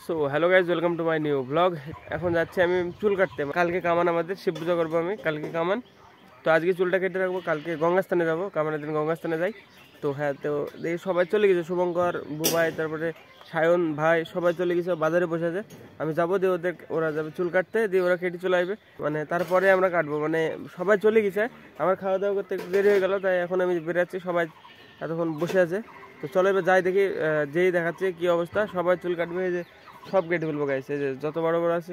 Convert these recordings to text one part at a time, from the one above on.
So hello guys, welcome to my new blog. এখন যাচ্ছি আমি চুল কাটতে। কালকে কামান, আমাদের শিব পুজো করবো আমি কালকে কামান। তো আজকে চুলটা কেটে রাখবো, কালকে গঙ্গাস্থানে যাবো, কামানের দিন গঙ্গাস্থানে যাই। তো হ্যাঁ, তো দেখি সবাই চলে গেছে, শুভঙ্কর, বুবাই, তারপরে সায়ন ভাই, সবাই চলে গেছে, বাজারে বসে আছে। আমি যাবো, দিয়ে ওরা যাবে চুল কাটতে, দিয়ে ওরা কেটে চলে আসবে, মানে তারপরে আমরা কাটবো। মানে সবাই চলে গেছে, আমার খাওয়া দাওয়া করতে একটু দেরি হয়ে গেলো, তাই এখন আমি বেরোচ্ছি। সবাই এতক্ষণ বসে আছে, তো চলো এবার যাই, দেখি যেই দেখাচ্ছে কি অবস্থা। সবাই চুল কাটবে, এই যে সব কেটে ফেলবো গাইছে, এই যে যত বড় বড় আছে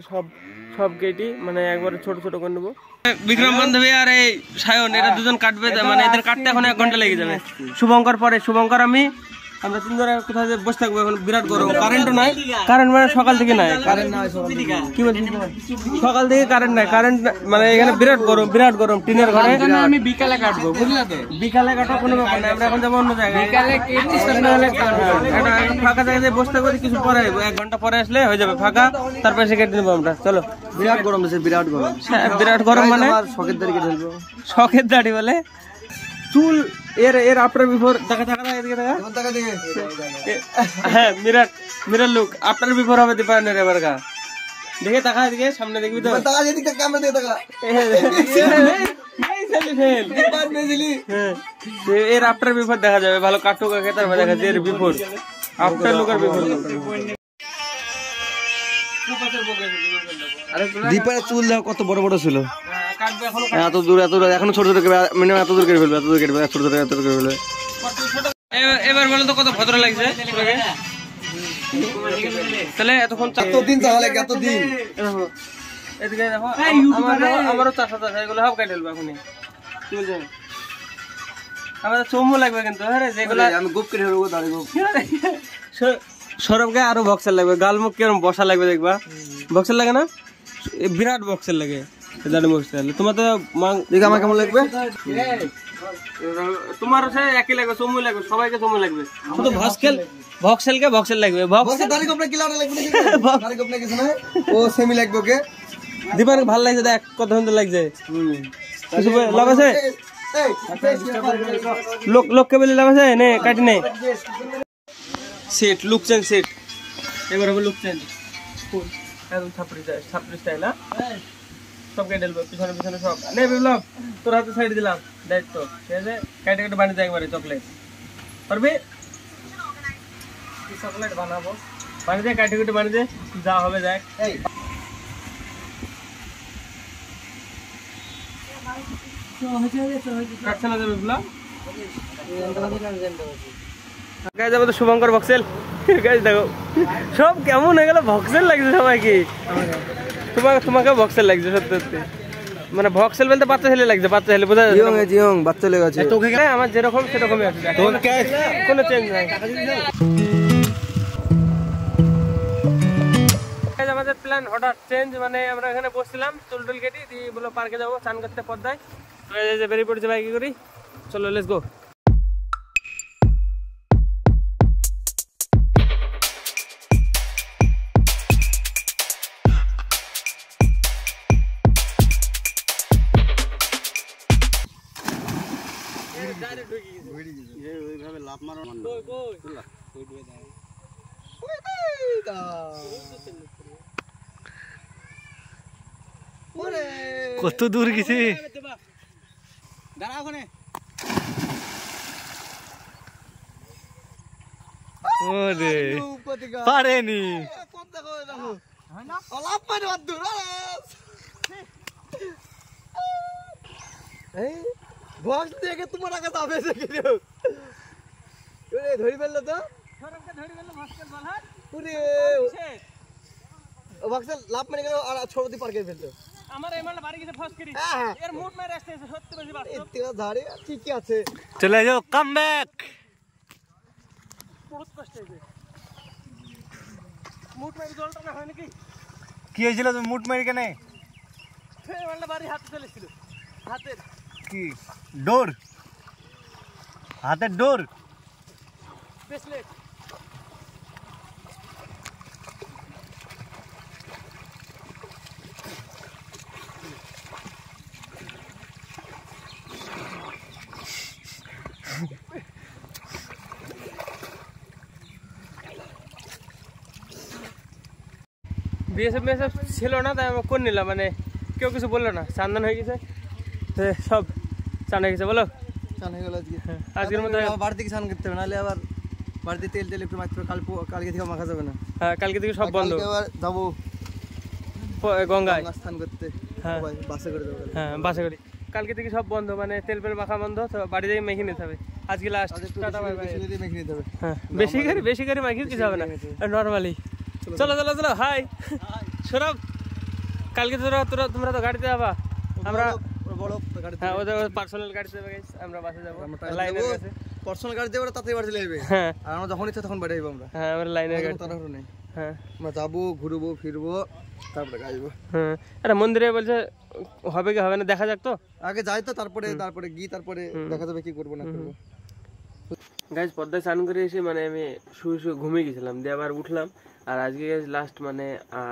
সব কেটে, মানে একবারে ছোট ছোট করে নেবো। বিক্রম বান্ধবী আর এই সায়ন, এরা দুজন কাটবে, মানে এদের কাটতে এখন 1 ঘন্টা লেগে যাবে। শুভঙ্কর পরে, শুভঙ্কর আমরা তিনজনে কোথায় বসে থাকবো। এখন বিরাট গরম, কারেন্টও নাই। কারেন্ট মানে সকাল থেকে নাই, কি বলছিস? সকাল থেকে কারেন্ট নাই, কারেন্ট মানে এখানে বিরাট গরম টিনের ঘরে। আমি বিকালে কাটবো, বুঝলা তো? বিকালে কাটা কোনো ব্যাপার না, আমরা এখন যাবো অন্য জায়গায়। ফাঁকা জায়গায় বসে থাকবো, কিছু পরে 1 ঘন্টা পরে আসলে হয়ে যাবে ফাঁকা, তারপরে সে কেটে নেবো আমরা। চলো, বিরাট গরম দেশে, বিরাট গরম। বিরাট গরম মানে শখের দাড়ি কেটে ফেলবো। শখের দাড়ি বলে চুল। এর আফটার বিফোর দেখা এদিকে দেখা। হ্যাঁ, মিরার লুক আফটার বিফোর হবে দীপায়নের এবার গা। দেখে তাকা এদিকে, সামনে দেখবি তো। এর আফটার বিফোর দেখা যাবে, ভালো কাটুক আগে, তারপর দেখা যায় এর বিফোর, আফটার লুক আর বিফোর লুক। দীপার চুল দেখো কত বড় বড় ছিল, এত দূর এখনো ছোট ছোট মিনিমাম এত দূর কেটে ফেলবে, এত দূর কেটে ফেলবে, ছোট ছোট এত দূর কেটে ফেলবে। এবার বলো তো কত ভদ্র লাগছে। তাহলে এতক্ষণ এতদিন তাহলে এতদিন এদিকে দেখো, আমারও চাষা এগুলো সব কেটে ফেলবো এখনই। কি বলছে? আমাদের চমু লাগবে কিন্তু, হ্যাঁ যেগুলো আমি গোপ কেটে ফেলবো, দাঁড়ি গোপ। সৌরভকে আরো বক্সের লাগবে, গাল মুখ কিরম বসা লাগবে দেখবা। বক্সের লাগে না, বিরাট বক্সের লাগে দাঁড়ি বক্সের। তোমার তো দেখে আমার কেমন লাগবে? তোমার সে একই লাগবে, চমু লাগবে, সবাইকে চমু লাগবে। শুধু ভক্সেলকে বক্সের লাগবে। দাঁড়ি গোপ না কি লাগবে? দাঁড়ি গোপ না কিছু না, ও সেমি লাগবে ওকে। দীপার ভালো লাগছে, দেখ কত সুন্দর লাগছে। কিছু লাভ আছে? লোককে বলে লাভ আছে? নে কাটি নে। সেট লুক চেঞ্জ, সেট এবার হবে লুক চেঞ্জ। একদম ছাপড়ি স্টাইল। হ্যাঁ, সব কেটে দেবো, পিছনে সব। নে বিপ্লব, তোর হাতে সাইড দিলাম, দায়িত্ব। ঠিক আছে, কেটে বানিয়ে দেয় একবারে চকলেট। পারবি? চকলেট বানাবো, বানিয়ে দে, কেটে বানিয়ে দে, যা হবে দেখ। কাটছে না বিপ্লব? শুভঙ্কর ভক্সেল, দেখো সব কেমন হয়ে গেল, ভক্সেল লাগছে সবাইকে। তোমাকে ভক্সেল লাগছে সত্যি, মানে ভক্সেল বলতে বাচ্চা ছেলে লাগছে, বাচ্চা ছেলে বোঝা যাচ্ছে, বাচ্চা লেগে আছে। আমার যেরকম সেরকমই আছে, কোনো চেঞ্জ নাই। আমাদের প্ল্যান হঠাৎ চেঞ্জ, মানে আমরা এখানে বসছিলাম চুল কেটে দিয়ে বলো পার্কে যাবো চান করতে পদ্মায়। বেরিয়ে পড়েছে ভাই, কি করি, চলো লেটস গো। কত দূর গেছে, পারেনি। তোমার আগে ধরি ফেললো তো, লাভ মানে গেল আর ছোট পার্কে ফেলতো। ঠিকই আছে, চলে যাও, কাম ব্যাক। কি হয়েছিল তুমি মুট মারি কেন? হাতের কি ডোর, হাতের ডোর। বিএসএফ বিএসএফ ছিল না, তাই আমি করে নিলাম, মানে কেউ কিছু বললো না, চান্দান হয়ে গেছে সব, চান হয়ে গেছে। বলো চান হয়ে গেল আজকে। আজকের মতো বাড়ি থেকে স্নান করতে হবে, নাহলে আবার বাড়িতে তেল তেল একটু মাত্র কালকে থেকে মাখা যাবে না। হ্যাঁ কালকে থেকে সব বন্ধ। আবার যাবো গঙ্গায় স্নান করতে, হ্যাঁ বাসে করে যাবো। হ্যাঁ বাসে করি, কালকে থেকে সব বন্ধ, মানে তেল পেল মাখা বন্ধ, তো বাড়ি থেকে মেখে নিতে হবে। আজকে লাস্ট, টাটা বাই বাই। মেখে নিতে হবে। হ্যাঁ বেশি করে মাখিও কিছু হবে না, নর্মালি। চলো চলো চলো, হাই সৌরভ, কালকে তোমরা তো গাড়িতে যাবা, আমরা বড় গাড়ি, হ্যাঁ ওদের পার্সোনাল গাড়িতে যাবে, আমরা বাসে যাবো লাইনের কাছে। পার্সোনাল গাড়ি দিয়ে ওরা তাড়াতাড়ি বাড়ি চলে যাবে। হ্যাঁ আর আমরা যখন ইচ্ছা তখন বাড়ি যাবো আমরা। হ্যাঁ আমরা লাইনের গাড়ি, তাড়াহুড়ো নেই। হ্যাঁ আমরা যাবো, ঘুরবো ফিরবো, তারপরে আসবো। হ্যাঁ একটা মন্দিরে বলছে হবে কি হবে না দেখা যাক, তো আগে যাই তো, তারপরে গিয়ে তারপরে দেখা যাবে কি করবো না করবো। গাইজ পদ্মায় স্নান করে এসে মানে আমি শুয়ে ঘুমিয়ে গেছিলাম, দিয়ে আবার উঠলাম। আর আজকে গাইজ লাস্ট মানে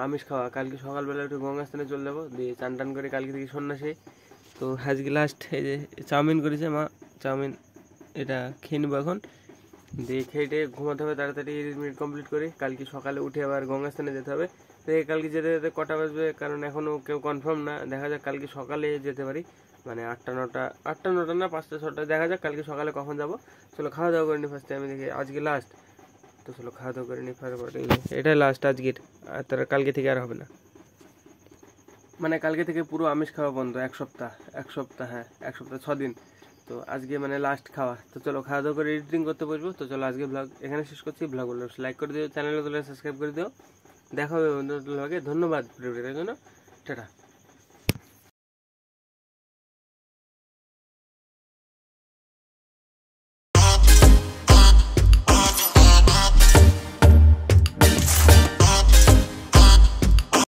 আমিষ খাওয়া, কালকে সকালবেলা একটু গঙ্গা স্থানে চলে যাবো, দিয়ে চান টান করে কালকে থেকে সন্ন্যাসী। তো আজকে লাস্ট এই যে চাউমিন করেছে মা, চাউমিন এটা খেয়ে নেবো এখন, দিয়ে খেয়ে ঘুমাতে হবে তাড়াতাড়ি, মিনিট কমপ্লিট করে কালকে সকালে উঠে আবার গঙ্গা স্থানে যেতে হবে। কালকে যেতে যেতে কটা বাজবে কারণ এখনও কেউ কনফার্ম না, দেখা যাক কালকে সকালে যেতে পারি, মানে 8টা 9টা না 5টা 6টা, দেখা যাক কালকে সকালে কখন যাব। চলো খাওয়া দাওয়া করে নি ফার্স্টে, আমি দেখি আজকে লাস্ট, তো চলো খাওয়া দাওয়া করে নি ফার্স্ট, এটাই লাস্ট আজকের, আর তার কালকে থেকে আর হবে না, মানে কালকে থেকে পুরো আমিষ খাওয়া বন্ধ, এক সপ্তাহ হ্যাঁ 1 সপ্তাহ 6 দিন। তো আজকে মানে লাস্ট খাওয়া, তো চলো খাওয়া দাওয়া করে এডিটিং করতে বসবো। তো চলো আজকে ব্লগ এখানে শেষ করছি, ব্লগগুলো লাইক করে দিও, চ্যানেলে সাবস্ক্রাইব করে দিও, দেখা হবে অন্য ব্লগে। ধন্যবাদ ভিডিওটার জন্য, টাটা।